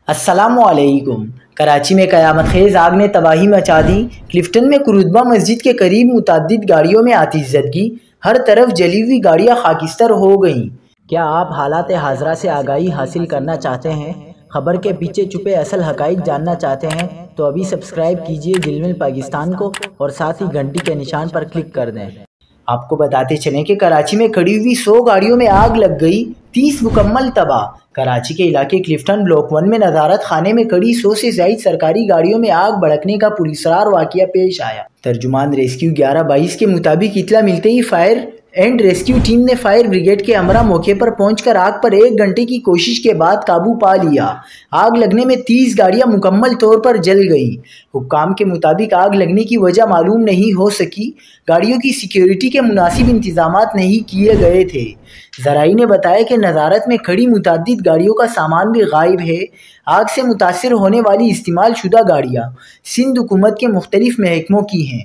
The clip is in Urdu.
السلام علیکم۔ کراچی میں قیامت خیز آگ نے تباہی مچا دی۔ کلفٹن میں قرطبہ مسجد کے قریب متعدد گاڑیوں میں آتش زدگی، ہر طرف جلی ہوئی گاڑیاں خاکستر ہو گئیں۔ کیا آپ حالات حاضرہ سے آگاہی حاصل کرنا چاہتے ہیں؟ خبر کے پیچھے چھپے اصل حقائق جاننا چاہتے ہیں تو ابھی سبسکرائب کیجئے جلمل پاکستان کو اور ساتھ ہی گھنٹی کے نشان پر کلک کر دیں۔ آپ کو بتاتے چلیں کہ کراچی میں کھڑی ہوئی 100 گاڑیوں میں آگ لگ گئی، 30 مکمل تباہ۔ کراچی کے علاقے کلفٹن بلاک 1 میں نظارت خانے میں کھڑی 100 سے زائد سرکاری گاڑیوں میں آگ بھڑکنے کا پراسرار واقعہ پیش آیا۔ ترجمان ریسکیو 11/22 کے مطابق اطلاع ملتے ہی فائر اینڈ ریسکیو ٹیم نے فائر بریگیڈ کے امرا موقع پر پہنچ کر آگ پر 1 گھنٹے کی کوشش کے بعد قابو پا لیا۔ آگ لگنے میں 30 گاڑیاں مکمل طور پر جل گئیں۔ حکام کے مطابق آگ لگنے کی وجہ معلوم نہیں ہو سکی۔ گاڑیوں کی سیکیورٹی کے مناسب انتظامات نہیں کیے گئے تھے۔ ذرائع نے بتایا کہ نظارت میں کھڑی متعدد گاڑیوں کا سامان بھی غائب ہے۔ آگ سے متاثر ہونے والی استعمال شدہ گاڑیاں سندھ حکومت کے مختلف محکموں کی ہیں۔